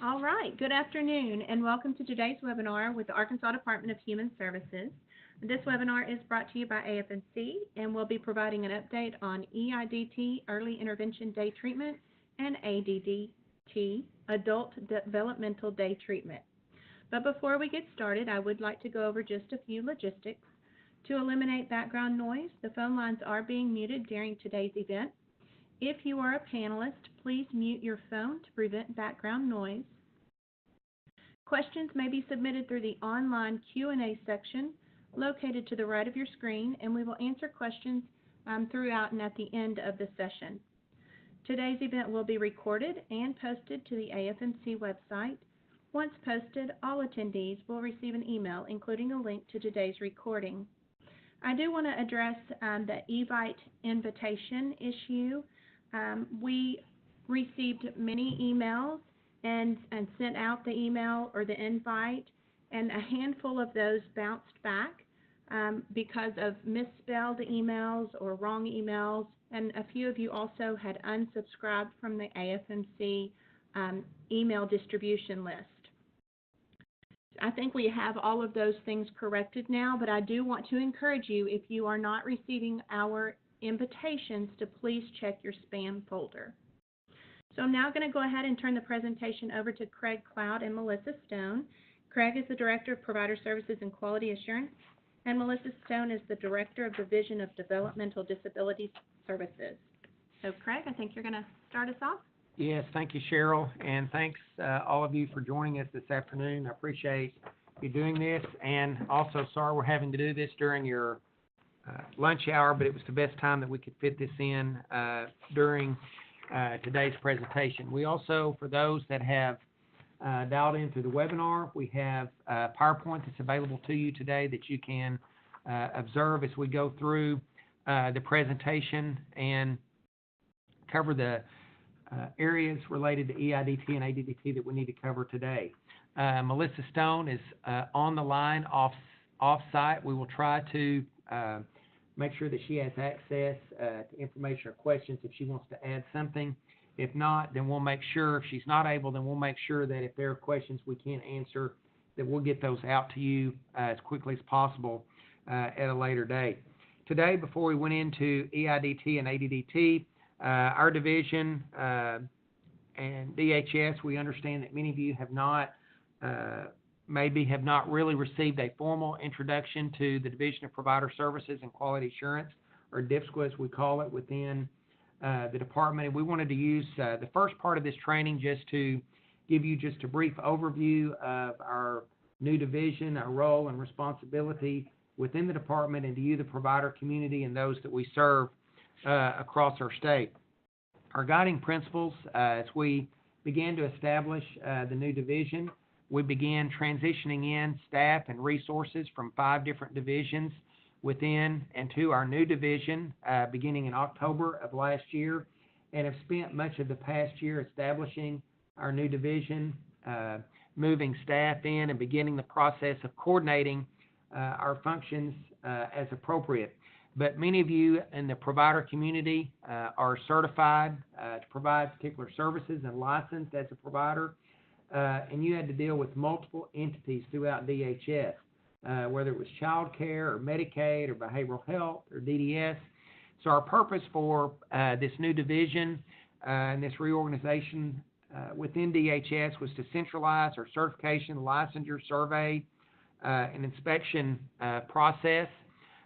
All right, good afternoon and welcome to today's webinar with the Arkansas Department of Human Services. This webinar is brought to you by AF&C and we'll be providing an update on EIDT, Early Intervention Day Treatment, and ADDT, Adult Developmental Day Treatment. But before we get started, I would like to go over just a few logistics. To eliminate background noise, the phone lines are being muted during today's event. If you are a panelist, please mute your phone to prevent background noise. Questions may be submitted through the online Q&A section located to the right of your screen, and we will answer questions throughout and at the end of the session. Today's event will be recorded and posted to the AF&C website. Once posted, all attendees will receive an email including a link to today's recording. I do want to address the EIDT invitation issue. We received many emails and sent out the email or the invite, and a handful of those bounced back because of misspelled emails or wrong emails, and a few of you also had unsubscribed from the AF&C email distribution list. I think we have all of those things corrected now, but I do want to encourage you, if you are not receiving our invitations, to please check your spam folder. So I'm now going to go ahead and turn the presentation over to Craig Cloud and Melissa Stone. Craig is the Director of Provider Services and Quality Assurance, and Melissa Stone is the Director of Division of Developmental Disability Services. So Craig, I think you're going to start us off. Yes, thank you, Cheryl, and thanks all of you for joining us this afternoon. I appreciate you doing this, and also sorry we're having to do this during your lunch hour, but it was the best time that we could fit this in during today's presentation. We also, for those that have dialed in through the webinar, we have PowerPoint that's available to you today that you can observe as we go through the presentation and cover the areas related to EIDT and ADDT that we need to cover today. Melissa Stone is on the line off-site. We will try to make sure that she has access to information or questions if she wants to add something. If not, then we'll make sure, if she's not able, then we'll make sure that if there are questions we can't answer, that we'll get those out to you as quickly as possible at a later date. Today, before we went into EIDT and ADDT, our division and DHS, we understand that many of you have not, maybe have not really received a formal introduction to the Division of Provider Services and Quality Assurance, or DPSQA as we call it, within the department. And we wanted to use the first part of this training just to give you just a brief overview of our new division, our role and responsibility within the department, and to you, the provider community, and those that we serve across our state. Our guiding principles, as we began to establish the new division, we began transitioning in staff and resources from 5 different divisions within and to our new division beginning in October of last year, and have spent much of the past year establishing our new division, moving staff in, and beginning the process of coordinating our functions as appropriate. But many of you in the provider community are certified to provide particular services and licensed as a provider, and you had to deal with multiple entities throughout DHS, whether it was child care or Medicaid or behavioral health or DDS. So our purpose for this new division and this reorganization within DHS was to centralize our certification, licensure, survey, and inspection process,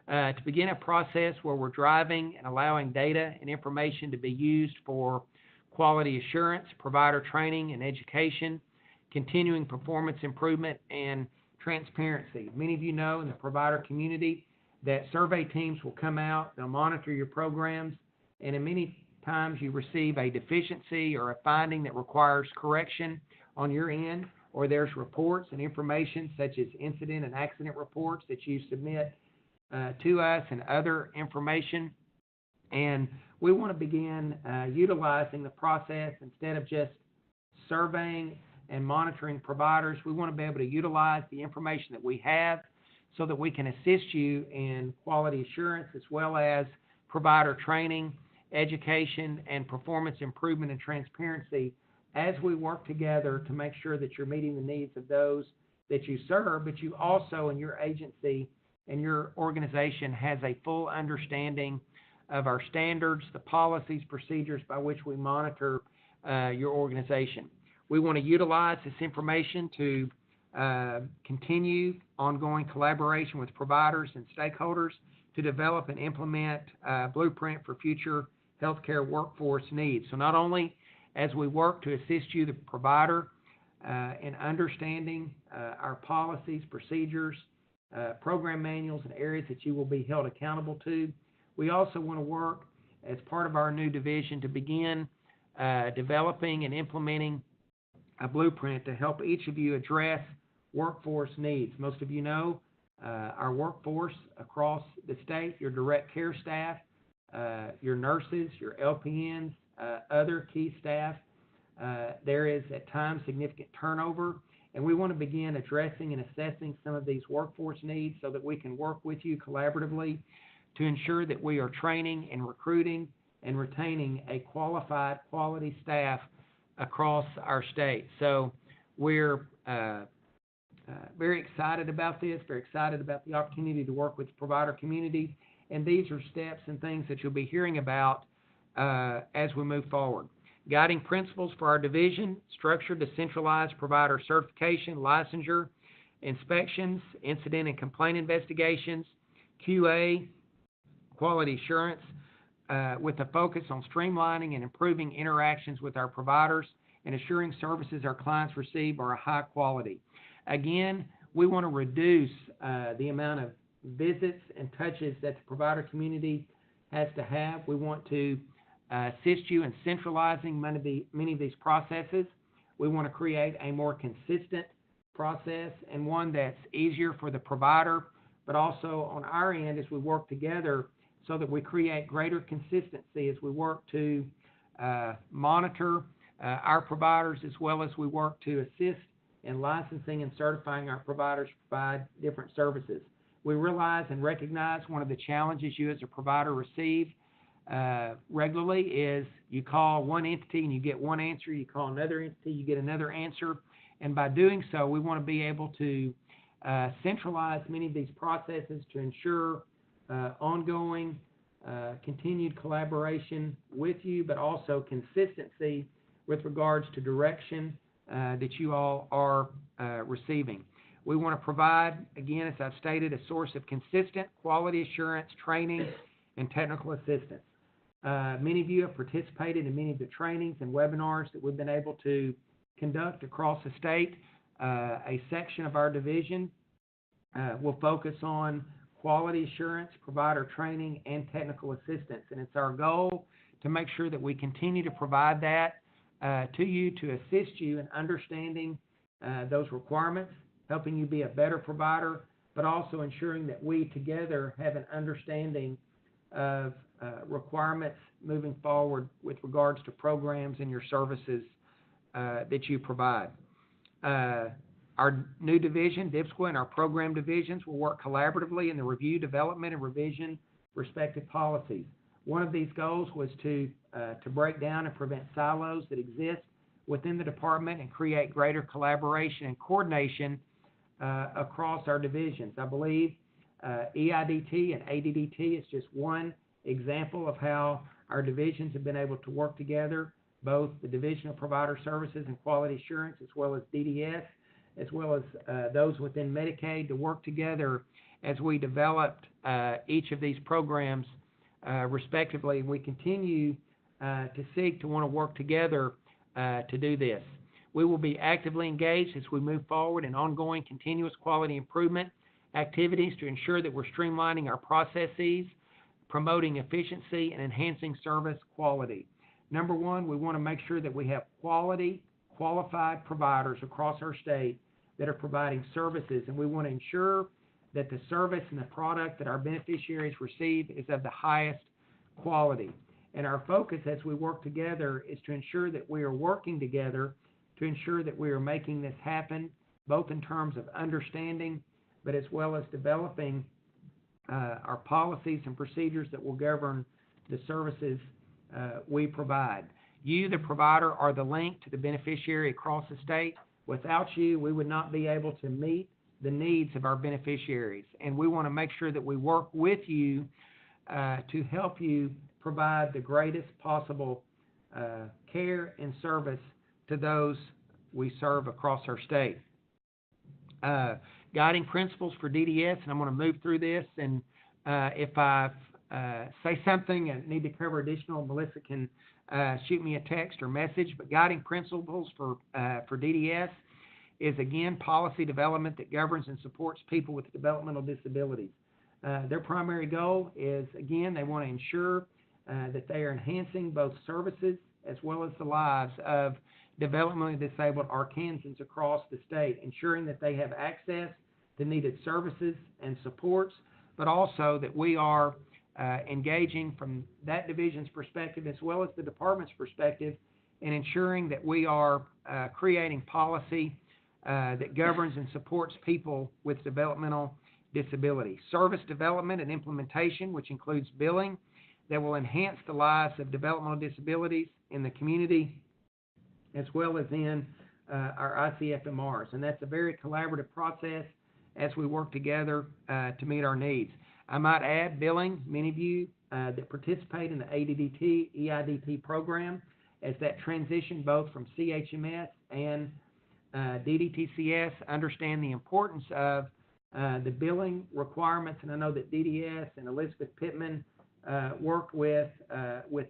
to begin a process where we're driving and allowing data and information to be used for quality assurance, provider training and education, continuing performance improvement, and transparency. Many of you know in the provider community that survey teams will come out, they'll monitor your programs, and in many times you receive a deficiency or a finding that requires correction on your end, or there's reports and information such as incident and accident reports that you submit to us and other information. And we want to begin utilizing the process instead of just surveying and monitoring providers. We want to be able to utilize the information that we have so that we can assist you in quality assurance as well as provider training, education, and performance improvement and transparency as we work together to make sure that you're meeting the needs of those that you serve, but you also in your agency and your organization has a full understanding of our standards, the policies, procedures by which we monitor your organization. We want to utilize this information to continue ongoing collaboration with providers and stakeholders to develop and implement a blueprint for future healthcare workforce needs. So not only as we work to assist you, the provider, in understanding our policies, procedures, program manuals, and areas that you will be held accountable to, we also want to work as part of our new division to begin developing and implementing a blueprint to help each of you address workforce needs. Most of you know our workforce across the state, your direct care staff, your nurses, your LPNs, other key staff. There is at times significant turnover, and we want to begin addressing and assessing some of these workforce needs so that we can work with you collaboratively to ensure that we are training and recruiting and retaining a qualified, quality staff across our state. So we're very excited about this, very excited about the opportunity to work with the provider community, and these are steps and things that you'll be hearing about as we move forward. Guiding principles for our division, structured to centralized provider certification, licensure, inspections, incident and complaint investigations, QA, quality assurance, with a focus on streamlining and improving interactions with our providers and assuring services our clients receive are high quality. Again, we want to reduce the amount of visits and touches that the provider community has to have. We want to assist you in centralizing many of these processes. We want to create a more consistent process and one that's easier for the provider, but also on our end as we work together so that we create greater consistency as we work to monitor our providers as well as we work to assist in licensing and certifying our providers to provide different services. We realize and recognize one of the challenges you as a provider receive regularly is you call one entity and you get one answer, you call another entity, you get another answer, and by doing so, we want to be able to centralize many of these processes to ensure ongoing, continued collaboration with you, but also consistency with regards to direction that you all are receiving. We want to provide, again, as I've stated, a source of consistent quality assurance, training, and technical assistance. Many of you have participated in many of the trainings and webinars that we've been able to conduct across the state. A section of our division will focus on quality assurance, provider training, and technical assistance. And it's our goal to make sure that we continue to provide that to you to assist you in understanding those requirements, helping you be a better provider, but also ensuring that we together have an understanding of requirements moving forward with regards to programs and your services that you provide. Our new division, DIPSQA, and our program divisions will work collaboratively in the review, development, and revision respective policies. One of these goals was to break down and prevent silos that exist within the department and create greater collaboration and coordination across our divisions. I believe EIDT and ADDT is just one example of how our divisions have been able to work together, both the Division of Provider Services and Quality Assurance, as well as DDS, as well as those within Medicaid, to work together as we developed each of these programs respectively. We continue to seek to want to work together to do this. We will be actively engaged as we move forward in ongoing continuous quality improvement activities to ensure that we're streamlining our processes, promoting efficiency, and enhancing service quality. Number one, we want to make sure that we have quality, qualified providers across our state that are providing services, and we want to ensure that the service and the product that our beneficiaries receive is of the highest quality. And our focus as we work together is to ensure that we are working together to ensure that we are making this happen, both in terms of understanding, but as well as developing our policies and procedures that will govern the services we provide. You, the provider, are the link to the beneficiary across the state. Without you, we would not be able to meet the needs of our beneficiaries. And we want to make sure that we work with you to help you provide the greatest possible care and service to those we serve across our state. Guiding principles for DDS, and I'm going to move through this, and if I say something and need to cover additional, Melissa can shoot me a text or message, but guiding principles for DDS is, again, policy development that governs and supports people with developmental disabilities. Their primary goal is, again, they want to ensure that they are enhancing both services as well as the lives of developmentally disabled Arkansans across the state, ensuring that they have access to needed services and supports, but also that we are engaging from that division's perspective as well as the department's perspective in ensuring that we are creating policy that governs and supports people with developmental disability. Service development and implementation, which includes billing, that will enhance the lives of developmental disabilities in the community as well as in our ICFMRs. And that's a very collaborative process as we work together to meet our needs. I might add billing, many of you that participate in the ADDT, EIDT program, as that transition both from CHMS and DDTCS understand the importance of the billing requirements. And I know that DDS and Elizabeth Pittman worked with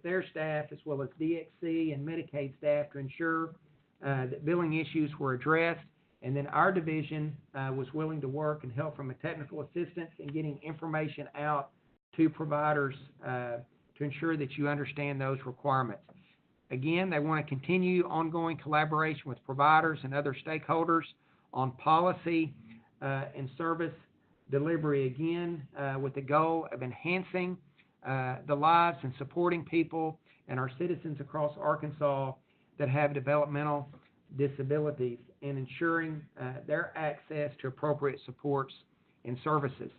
their staff as well as DXC and Medicaid staff to ensure that billing issues were addressed. And then our division was willing to work and help from a technical assistance in getting information out to providers to ensure that you understand those requirements. Again, they want to continue ongoing collaboration with providers and other stakeholders on policy and service delivery, again, with the goal of enhancing the lives and supporting people and our citizens across Arkansas that have developmental disabilities and ensuring their access to appropriate supports and services.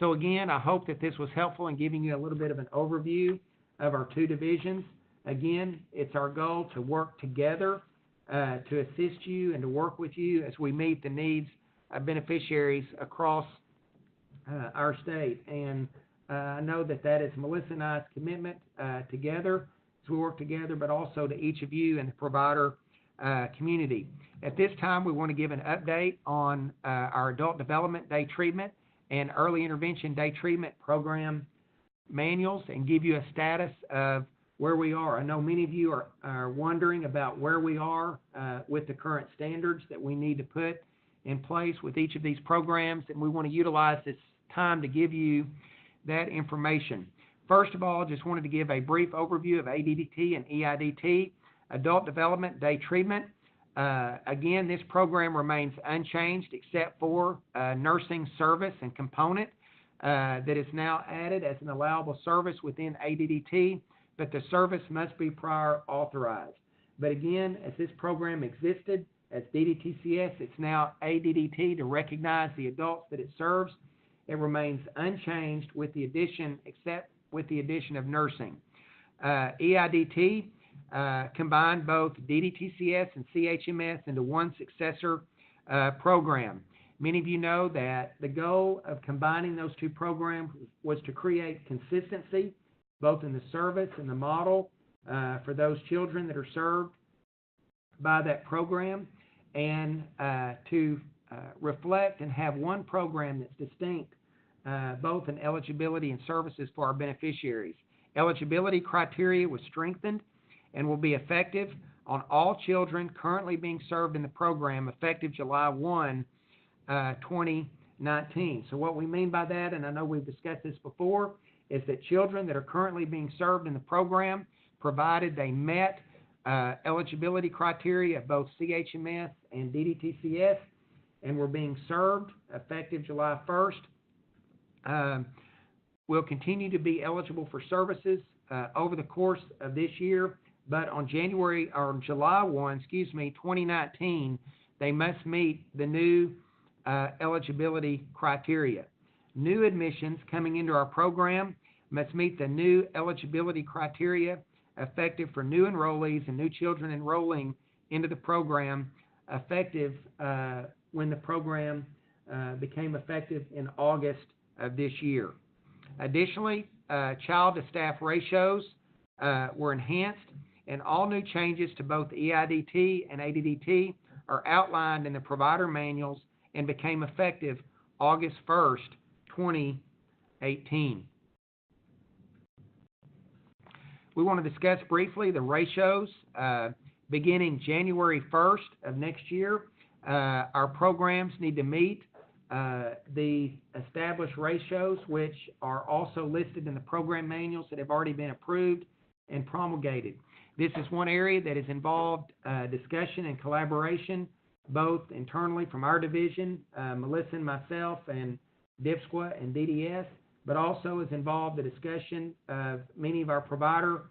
So again, I hope that this was helpful in giving you a little bit of an overview of our two divisions. Again, it's our goal to work together to assist you and to work with you as we meet the needs of beneficiaries across our state. And I know that that is Melissa and I's commitment together as we work together, but also to each of you in the provider community. At this time, we want to give an update on our Adult Development Day Treatment and Early Intervention Day Treatment Program manuals and give you a status of where we are. I know many of you are wondering about where we are with the current standards that we need to put in place with each of these programs, and we want to utilize this time to give you that information. First of all, just wanted to give a brief overview of ADDT and EIDT, Adult Development Day Treatment. Again, this program remains unchanged except for nursing service and component that is now added as an allowable service within ADDT, but the service must be prior authorized. But again, as this program existed as DDTCS, it's now ADDT to recognize the adults that it serves. It remains unchanged with the addition, except with the addition of nursing. EIDT combined both DDTCS and CHMS into one successor program. Many of you know that the goal of combining those two programs was to create consistency both in the service and the model for those children that are served by that program, and to reflect and have one program that's distinct both in eligibility and services for our beneficiaries. Eligibility criteria was strengthened and will be effective on all children currently being served in the program effective July 1, 2019. So what we mean by that, and I know we've discussed this before, is that children that are currently being served in the program, provided they met eligibility criteria of both CHMS and DDTCS and were being served effective July 1st, will continue to be eligible for services over the course of this year. But on July 1, 2019, they must meet the new eligibility criteria. New admissions coming into our program must meet the new eligibility criteria effective for new enrollees and new children enrolling into the program, effective when the program became effective in August of this year. Additionally, child-to-staff ratios were enhanced, and all new changes to both EIDT and ADDT are outlined in the provider manuals and became effective August 1st, 2018. We want to discuss briefly the ratios. Beginning January 1st of next year, our programs need to meet the established ratios, which are also listed in the program manuals that have already been approved and promulgated. This is one area that has involved discussion and collaboration, both internally from our division, Melissa and myself, and DIPSQA and DDS, but also has involved the discussion of many of our provider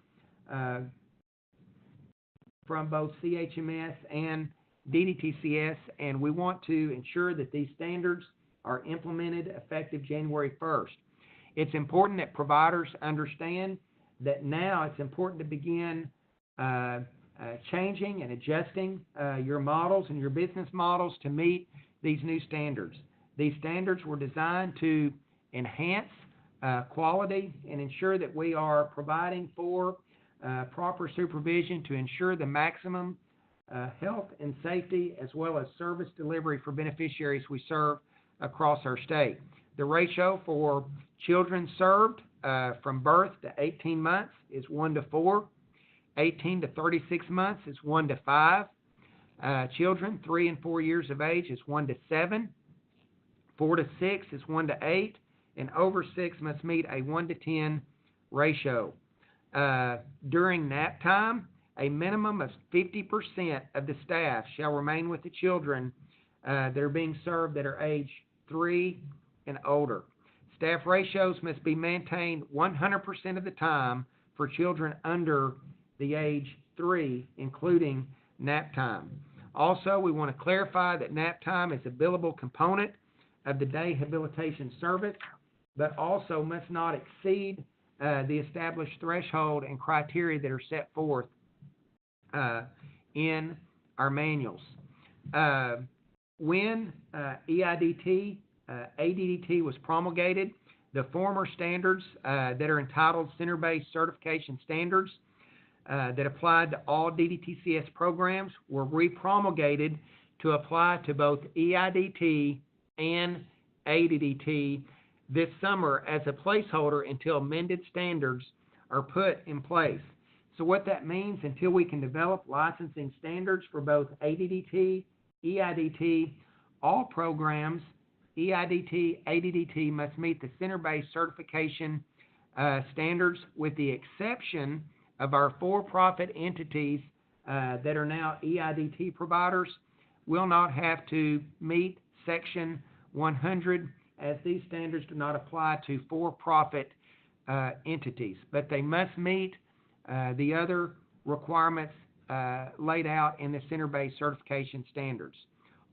from both CHMS and DDTCS, and we want to ensure that these standards are implemented effective January 1st. It's important that providers understand that now it's important to begin changing and adjusting your models and your business models to meet these new standards. These standards were designed to enhance quality and ensure that we are providing for proper supervision to ensure the maximum health and safety as well as service delivery for beneficiaries we serve across our state. The ratio for children served from birth to 18 months is 1:4. 18 to 36 months is 1:5. Children 3 and 4 years of age is 1:7. 4 to 6 is 1:8. And over 6 must meet a 1:10 ratio. During nap time, a minimum of 50% of the staff shall remain with the children that are being served that are age 3 and older. Staff ratios must be maintained 100% of the time for children under the age 3, including nap time. Also, we want to clarify that nap time is a billable component of the day habilitation service, but also must not exceed the established threshold and criteria that are set forth in our manuals. When EIDT, ADDT was promulgated, the former standards that are entitled Center-Based Certification Standards that applied to all DDTCS programs were repromulgated to apply to both EIDT and ADDT this summer as a placeholder until amended standards are put in place. So what that means, until we can develop licensing standards for both ADDT, EIDT, all programs, EIDT, ADDT must meet the center-based certification standards, with the exception of our for-profit entities that are now EIDT providers will not have to meet Section 100, as these standards do not apply to for-profit entities, but they must meet the other requirements laid out in the center-based certification standards.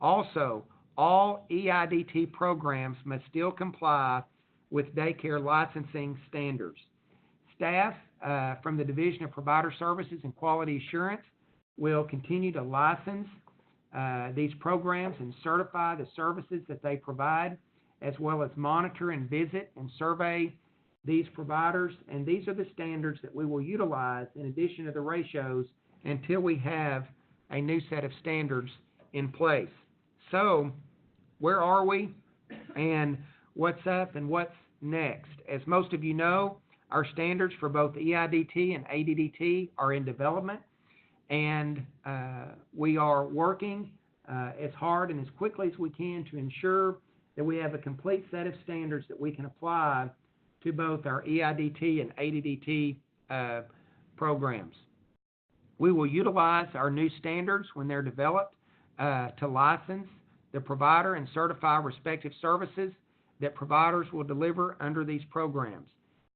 Also, all EIDT programs must still comply with daycare licensing standards. Staff from the Division of Provider Services and Quality Assurance will continue to license these programs and certify the services that they provide, as well as monitor and visit and survey these providers. And these are the standards that we will utilize in addition to the ratios until we have a new set of standards in place. So, where are we and what's up and what's next? As most of you know, our standards for both EIDT and ADDT are in development, and we are working as hard and as quickly as we can to ensure that we have a complete set of standards that we can apply to both our EIDT and ADDT programs. We will utilize our new standards when they're developed to license the provider and certify respective services that providers will deliver under these programs.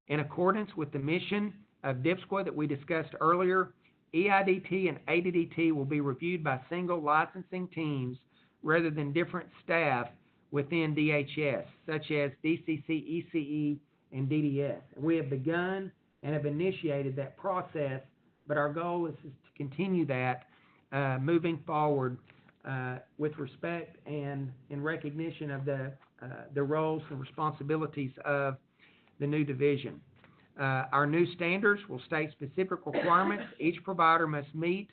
In accordance with the mission of DIPSQA that we discussed earlier, EIDT and ADDT will be reviewed by single licensing teams rather than different staff within DHS, such as DCC, ECE, and DDS. And we have begun and have initiated that process but our goal is to continue that moving forward with respect and in recognition of the roles and responsibilities of the new division. Our new standards will state specific requirements each provider must meet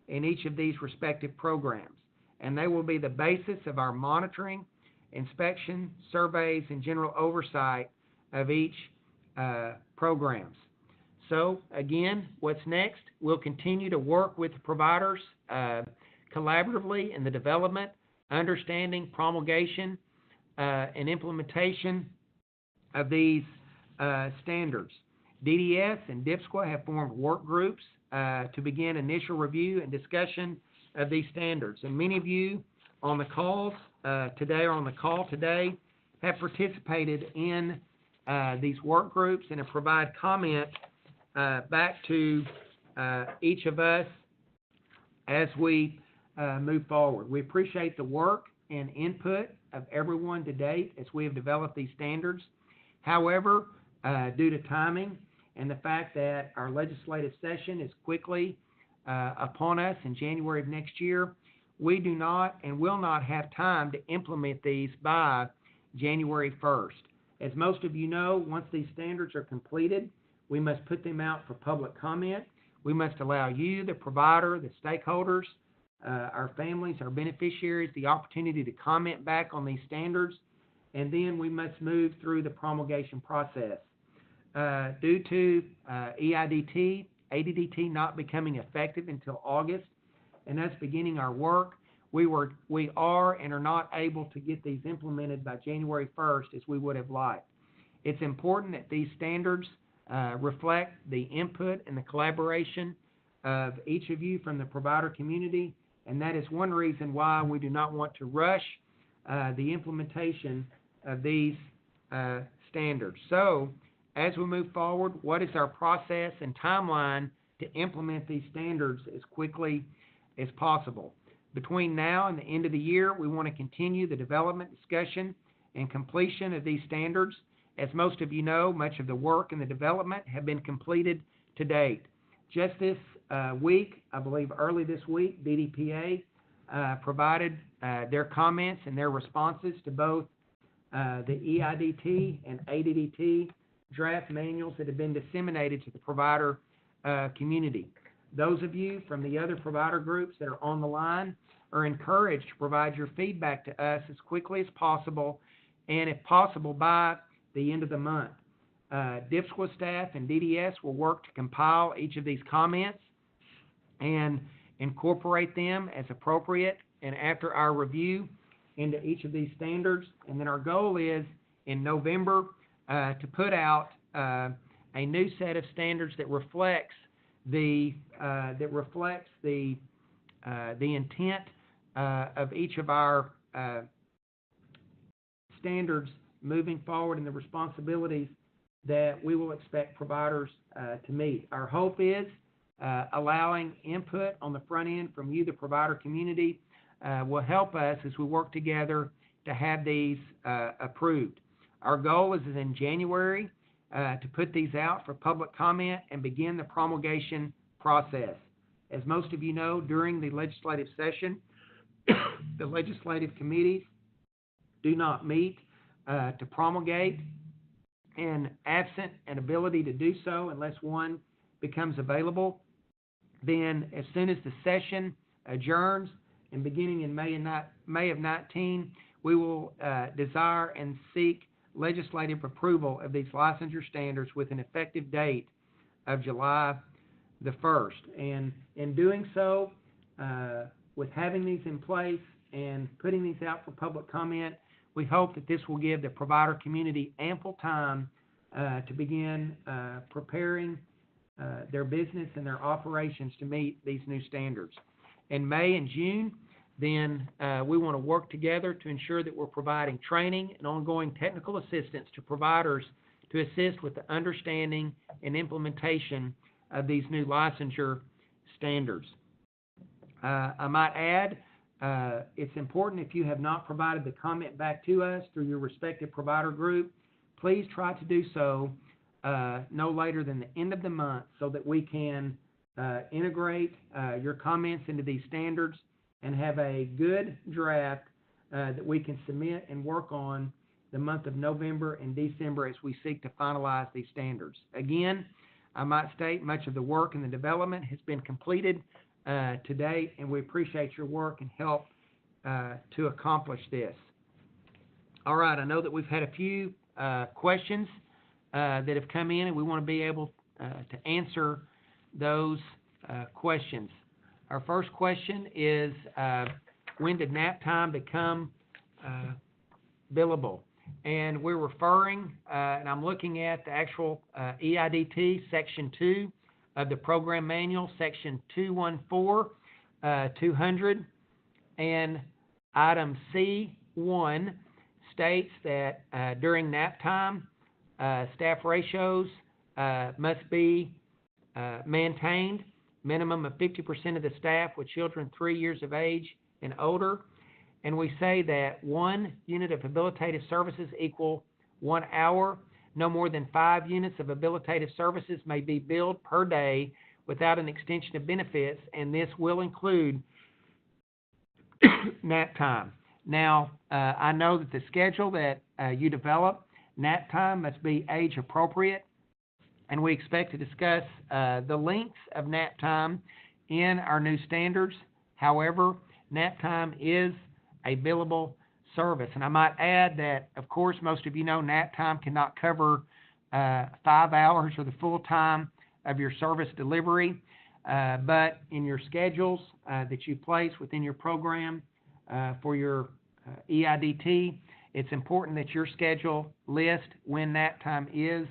in each of these respective programs, and they will be the basis of our monitoring, inspection, surveys, and general oversight of each programs. So, again, what's next? We'll continue to work with the providers collaboratively in the development, understanding, promulgation, and implementation of these standards. DDS and DIPSQA have formed work groups to begin initial review and discussion of these standards. And many of you on the calls today have participated in these work groups and have provided comment back to each of us as we move forward. We appreciate the work and input of everyone to date as we have developed these standards. However, due to timing and the fact that our legislative session is quickly upon us in January of next year, we do not and will not have time to implement these by January 1st. As most of you know, once these standards are completed, we must put them out for public comment. We must allow you, the provider, the stakeholders, our families, our beneficiaries, the opportunity to comment back on these standards, and then we must move through the promulgation process. Due to EIDT, ADDT not becoming effective until August, and us beginning our work, we are and are not able to get these implemented by January 1st as we would have liked. It's important that these standards reflect the input and the collaboration of each of you from the provider community, and that is one reason why we do not want to rush the implementation of these standards. So, as we move forward, what is our process and timeline to implement these standards as quickly as possible? Between now and the end of the year, we want to continue the development, discussion, and completion of these standards. As most of you know, much of the work and the development have been completed to date. Just this week, I believe early this week, BDPA provided their comments and their responses to both the EIDT and ADDT draft manuals that have been disseminated to the provider community. Those of you from the other provider groups that are on the line are encouraged to provide your feedback to us as quickly as possible, and if possible by the end of the month. DIPSQA staff and DDS will work to compile each of these comments and incorporate them as appropriate and after our review into each of these standards. And then our goal is in November to put out a new set of standards that reflects the intent of each of our standards moving forward and the responsibilities that we will expect providers to meet. Our hope is allowing input on the front end from you, the provider community, will help us as we work together to have these approved. Our goal is in January to put these out for public comment and begin the promulgation process. As most of you know, during the legislative session, the legislative committees do not meet to promulgate, and absent an ability to do so unless one becomes available, then as soon as the session adjourns and beginning in May of 19, we will desire and seek legislative approval of these licensure standards with an effective date of July the 1st. And in doing so, with having these in place and putting these out for public comment, we hope that this will give the provider community ample time to begin preparing their business and their operations to meet these new standards. In May and June, then we want to work together to ensure that we're providing training and ongoing technical assistance to providers to assist with the understanding and implementation of these new licensure standards. I might add, it's important if you have not provided the comment back to us through your respective provider group, please try to do so no later than the end of the month so that we can integrate your comments into these standards and have a good draft that we can submit and work on the month of November and December as we seek to finalize these standards. Again, I might state much of the work and the development has been completed to date, and we appreciate your work and help to accomplish this. All right, I know that we've had a few questions that have come in, and we want to be able to answer those questions. Our first question is, when did nap time become billable? And we're referring, and I'm looking at the actual EIDT, Section 2 of the Program Manual, Section 214-200, and Item C1 states that during nap time, staff ratios must be maintained, minimum of 50% of the staff with children 3 years of age and older. And we say that 1 unit of habilitative services equal 1 hour. No more than 5 units of habilitative services may be billed per day without an extension of benefits, and this will include nap time. Now, I know that the schedule that you develop, nap time must be age appropriate, and we expect to discuss the lengths of nap time in our new standards. However, nap time is a billable service. And I might add that, of course, most of you know nap time cannot cover 5 hours or the full time of your service delivery, but in your schedules that you place within your program for your EIDT, it's important that your schedule list when nap time is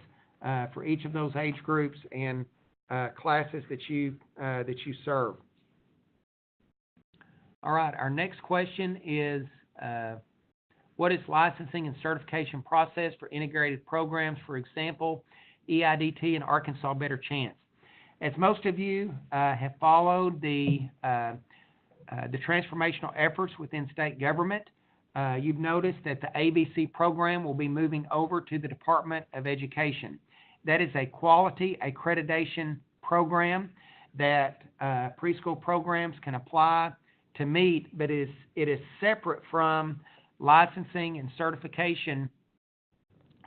for each of those age groups and classes that you serve. All right, our next question is, what is licensing and certification process for integrated programs, for example, EIDT and Arkansas Better Chance? As most of you have followed the transformational efforts within state government, you've noticed that the ABC program will be moving over to the Department of Education. That is a quality accreditation program that preschool programs can apply to meet, but it is separate from licensing and certification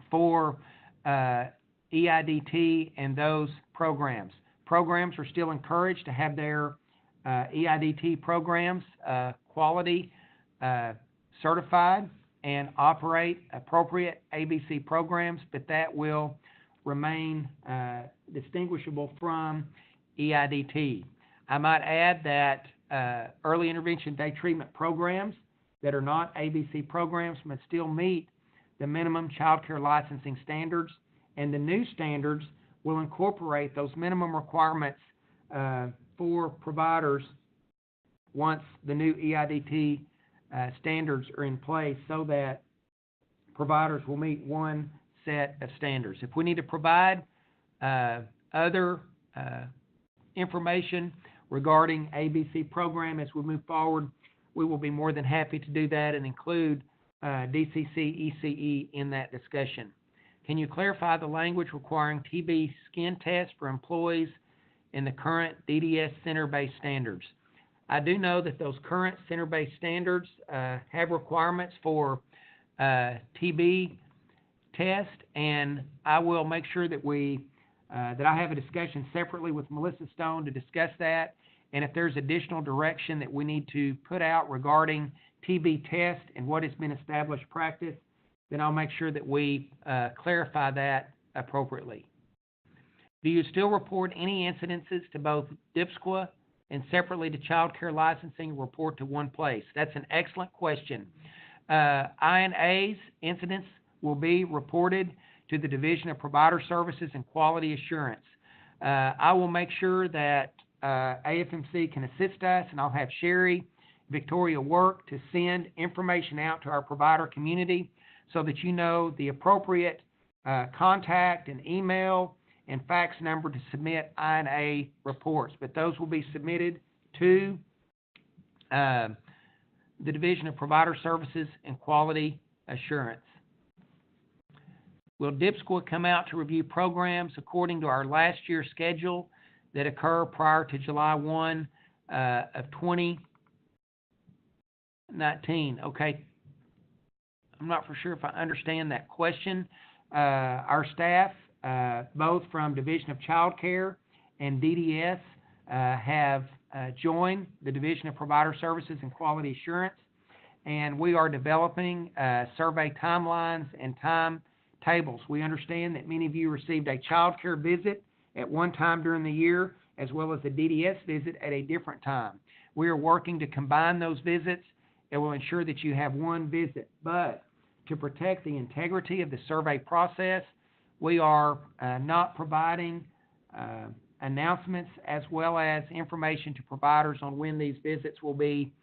for EIDT and those programs. Programs are still encouraged to have their EIDT programs quality certified and operate appropriate ABC programs, but that will remain distinguishable from EIDT. I might add that early intervention day treatment programs that are not ABC programs must still meet the minimum child care licensing standards, and the new standards will incorporate those minimum requirements for providers once the new EIDT standards are in place, so that providers will meet one set of standards. If we need to provide other information regarding ABC program as we move forward, we will be more than happy to do that and include DCC ECE in that discussion. Can you clarify the language requiring TB skin tests for employees in the current DDS center-based standards? I do know that those current center-based standards have requirements for TB test, and I will make sure that that I have a discussion separately with Melissa Stone to discuss that, and if there's additional direction that we need to put out regarding TB test and what has been established practice, then I'll make sure that we clarify that appropriately. Do you still report any incidences to both DPSQA and separately to child care licensing, report to one place? That's an excellent question. INA's incidents will be reported to the Division of Provider Services and Quality Assurance. I will make sure that AFMC can assist us, and I'll have Sherry, Victoria work to send information out to our provider community so that you know the appropriate contact and email and fax number to submit INA reports. But those will be submitted to the Division of Provider Services and Quality Assurance. Will DPSQA come out to review programs according to our last year's schedule that occur prior to July 1 of 2019. Okay, I'm not for sure if I understand that question. Our staff, both from Division of Child Care and DDS, have joined the Division of Provider Services and Quality Assurance, and we are developing survey timelines and timetables. We understand that many of you received a child care visit at one time during the year, as well as a DDS visit at a different time. We are working to combine those visits. It will ensure that you have one visit, but to protect the integrity of the survey process, we are not providing announcements as well as information to providers on when these visits will be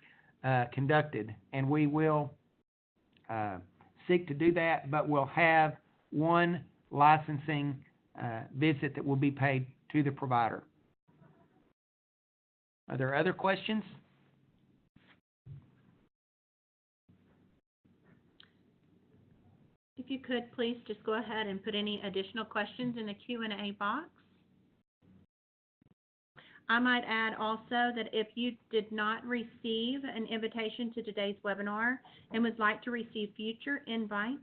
conducted, and we will seek to do that, but we'll have one licensing visit that will be paid to the provider. Are there other questions? If you could, please just go ahead and put any additional questions in the Q&A box. I might add also that if you did not receive an invitation to today's webinar and would like to receive future invites,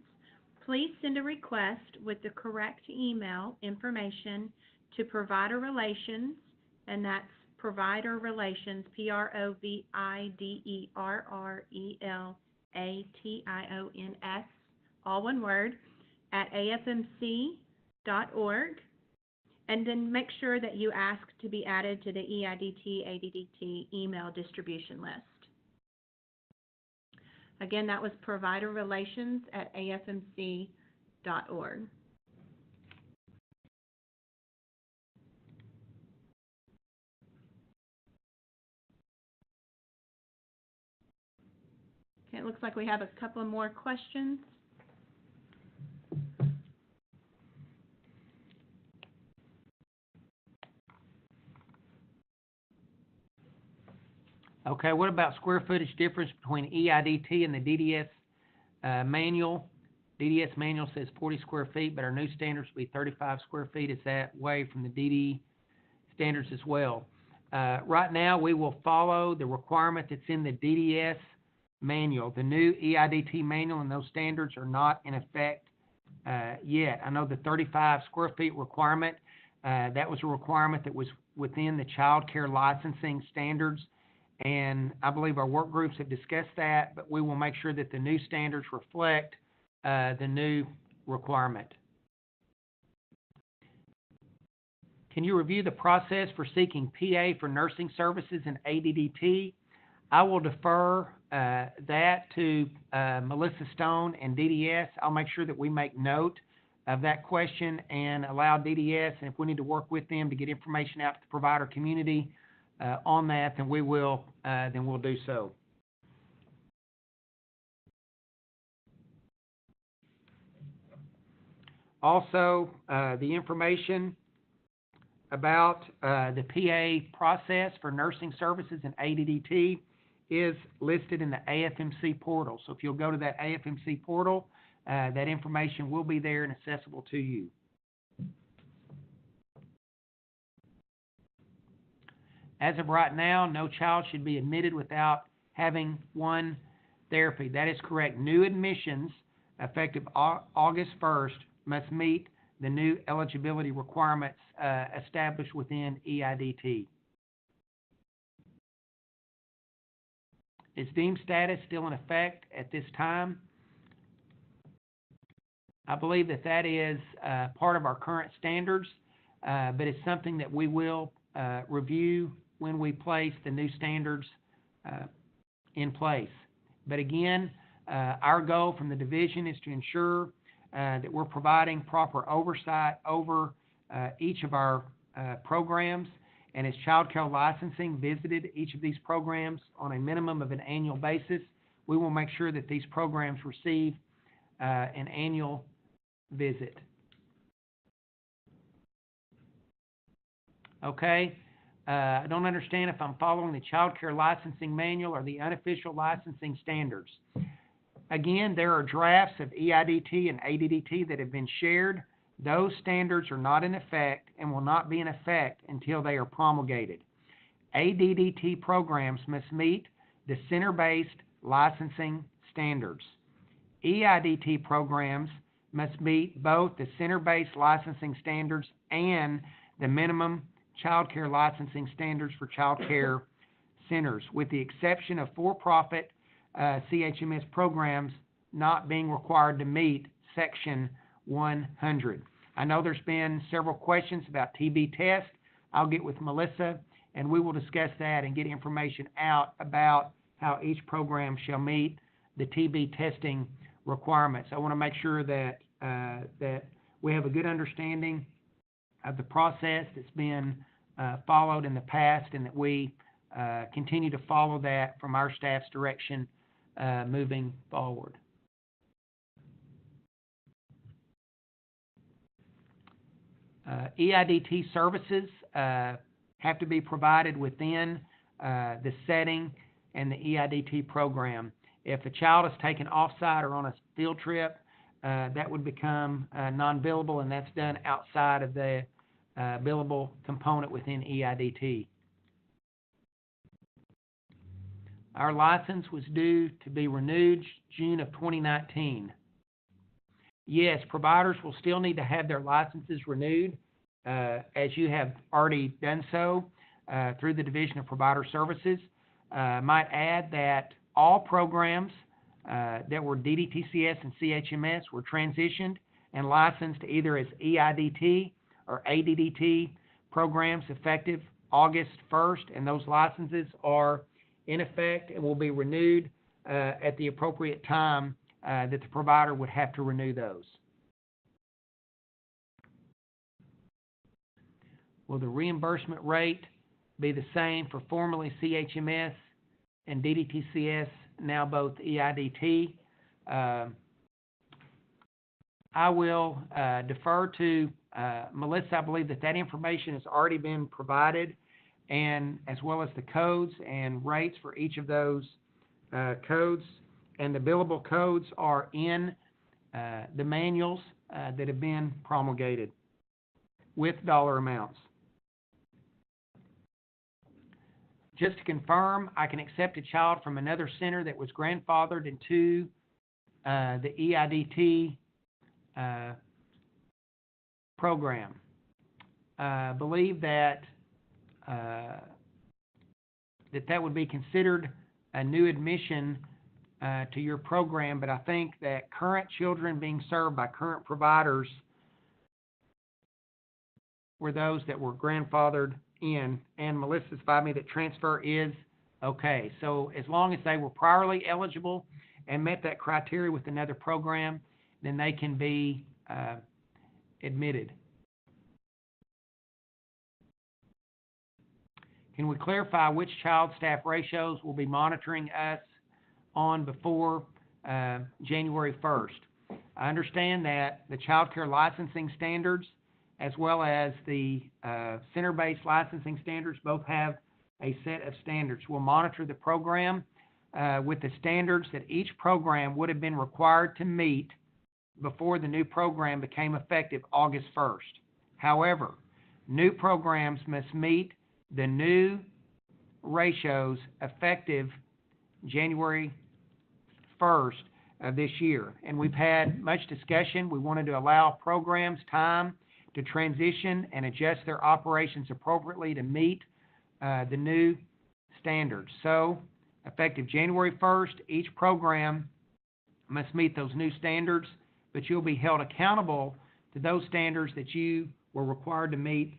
please send a request with the correct email information to Provider Relations, and that's Provider Relations, PROVIDERRELATIONS, all one word, at afmc.org. And then make sure that you ask to be added to the EIDT, ADDT email distribution list. Again, that was Provider Relations at afmc.org. Okay, it looks like we have a couple of more questions. Okay, what about square footage difference between EIDT and the DDS manual? DDS manual says 40 square feet, but our new standards will be 35 square feet. Is that way from the DD standards as well? Right now, we will follow the requirement that's in the DDS manual. The new EIDT manual and those standards are not in effect yet. I know the 35 square feet requirement, that was a requirement that was within the child care licensing standards, and I believe our work groups have discussed that, but we will make sure that the new standards reflect the new requirement. Can you review the process for seeking PA for nursing services in ADDT? I will defer that to Melissa Stone and DDS. I'll make sure that we make note of that question and allow DDS, and if we need to work with them to get information out to the provider community on that, then we will. Then we'll do so. Also, the information about the PA process for nursing services in ADDT is listed in the AFMC portal. So if you'll go to that AFMC portal, that information will be there and accessible to you. As of right now, no child should be admitted without having one therapy. That is correct. New admissions, effective August 1st, must meet the new eligibility requirements established within EIDT. Is deemed status still in effect at this time? I believe that that is part of our current standards, but it's something that we will review when we place the new standards in place. But again, our goal from the division is to ensure that we're providing proper oversight over each of our programs, and as Child Care Licensing visited each of these programs on a minimum of an annual basis, we will make sure that these programs receive an annual visit. Okay. I don't understand if I'm following the Child Care Licensing Manual or the unofficial licensing standards. Again, there are drafts of EIDT and ADDT that have been shared. Those standards are not in effect and will not be in effect until they are promulgated. ADDT programs must meet the center-based licensing standards. EIDT programs must meet both the center-based licensing standards and the minimum child care licensing standards for child care centers, with the exception of for-profit CHMS programs not being required to meet Section 100. I know there's been several questions about TB test. I'll get with Melissa and we will discuss that and get information out about how each program shall meet the TB testing requirements. I want to make sure that that we have a good understanding of the process that's been followed in the past, and that we continue to follow that from our staff's direction moving forward. EIDT services have to be provided within the setting and the EIDT program. If a child is taken off-site or on a field trip, that would become non-billable, and that's done outside of the billable component within EIDT. Our license was due to be renewed June of 2019. Yes, providers will still need to have their licenses renewed, as you have already done so through the Division of Provider Services. Might add that all programs that were DDTCS and CHMS were transitioned and licensed either as EIDT or ADDT programs effective August 1st, and those licenses are in effect and will be renewed at the appropriate time that the provider would have to renew those. Will the reimbursement rate be the same for formerly CHMS and DDTCS, now both EIDT? I will defer to Melissa. I believe that information has already been provided, and as well as the codes and rates for each of those codes, and the billable codes are in the manuals that have been promulgated with dollar amounts. Just to confirm, I can accept a child from another center that was grandfathered into the EIDT program. I believe that that would be considered a new admission to your program, but I think that current children being served by current providers were those that were grandfathered in, and Melissa advised me that transfer is okay. So as long as they were priorly eligible and met that criteria with another program, then they can be admitted. Can we clarify which child staff ratios will be monitoring us on before January 1st? I understand that the child care licensing standards as well as the center-based licensing standards both have a set of standards. We'll monitor the program with the standards that each program would have been required to meet before the new program became effective August 1st. However, new programs must meet the new ratios effective January 1st of this year. And we've had much discussion. We wanted to allow programs time to transition and adjust their operations appropriately to meet the new standards. So, effective January 1st, each program must meet those new standards, but you'll be held accountable to those standards that you were required to meet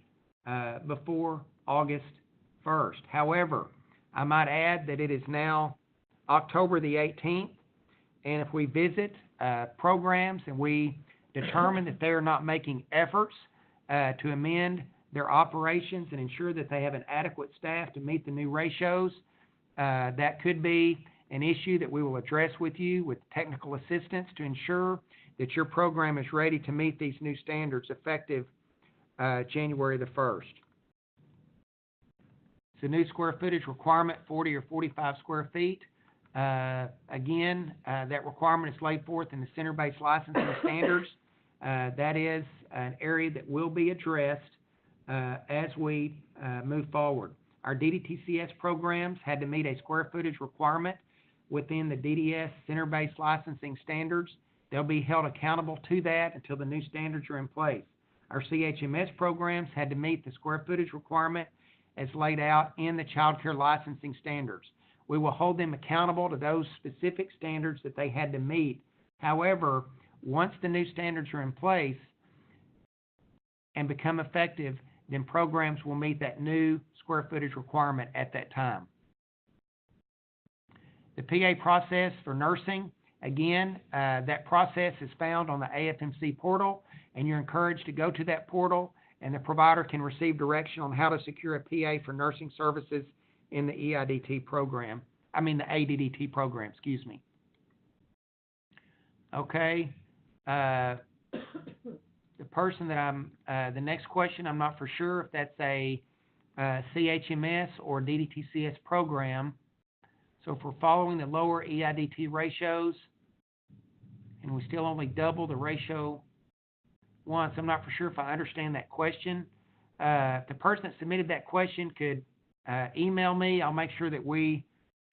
before August 1st. However, I might add that it is now October the 18th, and if we visit programs and we determine that they are not making efforts to amend their operations and ensure that they have an adequate staff to meet the new ratios, that could be an issue that we will address with you with technical assistance to ensure that your program is ready to meet these new standards effective January the 1st. It's a new square footage requirement, 40 or 45 square feet. Again, that requirement is laid forth in the center-based licensing standards. That is an area that will be addressed as we move forward. Our DDTCS programs had to meet a square footage requirement within the DDS center-based licensing standards. They'll be held accountable to that until the new standards are in place. Our CHMS programs had to meet the square footage requirement as laid out in the child care licensing standards. We will hold them accountable to those specific standards that they had to meet. However, once the new standards are in place and become effective, then programs will meet that new square footage requirement at that time. The PA process for nursing, again, that process is found on the AFMC portal, and you're encouraged to go to that portal, and the provider can receive direction on how to secure a PA for nursing services in the EIDT program. I mean the ADDT program, excuse me. Okay. The person that the next question, I'm not for sure if that's a CHMS or DDTCS program. So if we're following the lower EIDT ratios, and we still only double the ratio once, I'm not for sure if I understand that question. If the person that submitted that question could email me, I'll make sure that we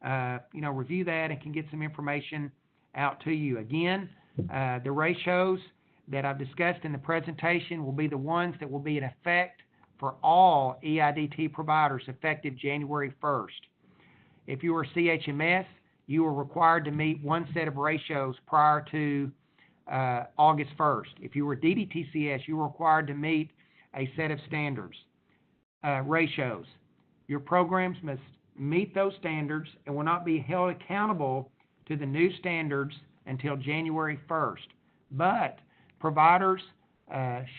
review that and can get some information out to you. Again, the ratios that I've discussed in the presentation will be the ones that will be in effect for all EIDT providers effective January 1st. If you are CHMS, you are required to meet one set of ratios prior to August 1st. If you were DDTCS, you are required to meet a set of standards, ratios. Your programs must meet those standards and will not be held accountable to the new standards until January 1st. But providers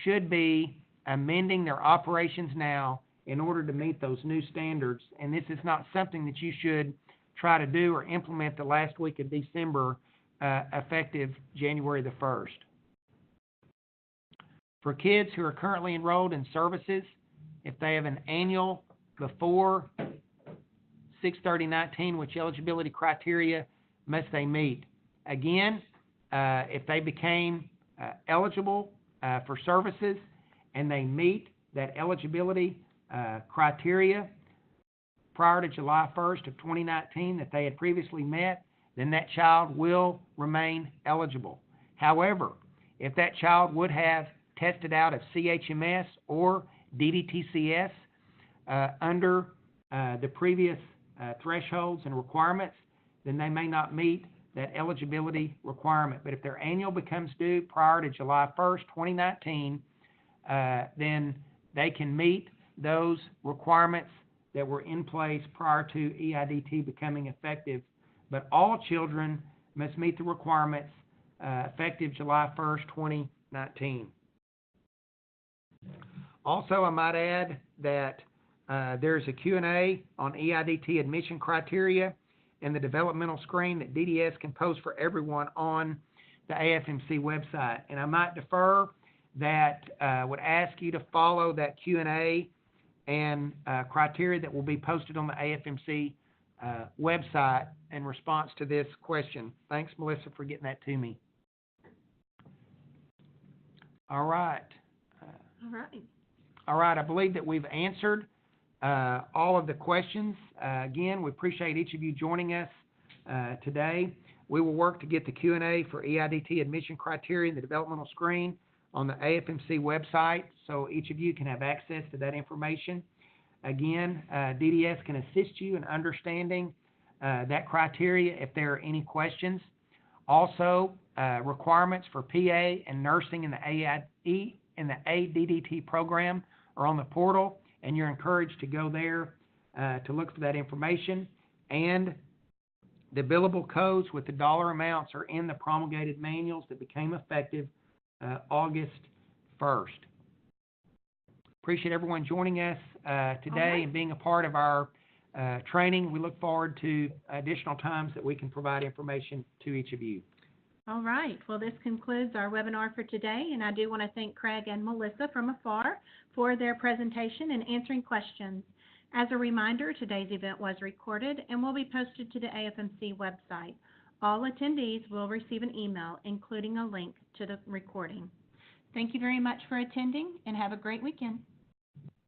should be amending their operations now in order to meet those new standards, and this is not something that you should try to do or implement the last week of December, effective January the 1st. For kids who are currently enrolled in services, if they have an annual before 6/30/19, which eligibility criteria must they meet? Again, if they became eligible for services and they meet that eligibility criteria prior to July 1st of 2019 that they had previously met, then that child will remain eligible. However, if that child would have tested out of CHMS or DDTCS under the previous thresholds and requirements, then they may not meet that eligibility requirement. But if their annual becomes due prior to July 1st, 2019, then they can meet those requirements that were in place prior to EIDT becoming effective. But all children must meet the requirements effective July 1st, 2019. Also, I might add that there's a Q&A on EIDT admission criteria and the developmental screen that DDS can post for everyone on the AFMC website. And I might defer that, would ask you to follow that Q&A and criteria that will be posted on the AFMC website in response to this question. Thanks, Melissa, for getting that to me. All right. All right, I believe that we've answered all of the questions. Again, we appreciate each of you joining us today. We will work to get the Q&A for EIDT admission criteria and the developmental screen on the AFMC website so each of you can have access to that information. Again, DDS can assist you in understanding that criteria if there are any questions. Also, requirements for PA and nursing in the ADDT program are on the portal, and you're encouraged to go there to look for that information. And the billable codes with the dollar amounts are in the promulgated manuals that became effective August 1st. Appreciate everyone joining us today and being a part of our training. We look forward to additional times that we can provide information to each of you. All right. Well, this concludes our webinar for today, and I do want to thank Craig and Melissa from afar for their presentation and answering questions. As a reminder, today's event was recorded and will be posted to the AFMC website. All attendees will receive an email, including a link to the recording. Thank you very much for attending, and have a great weekend.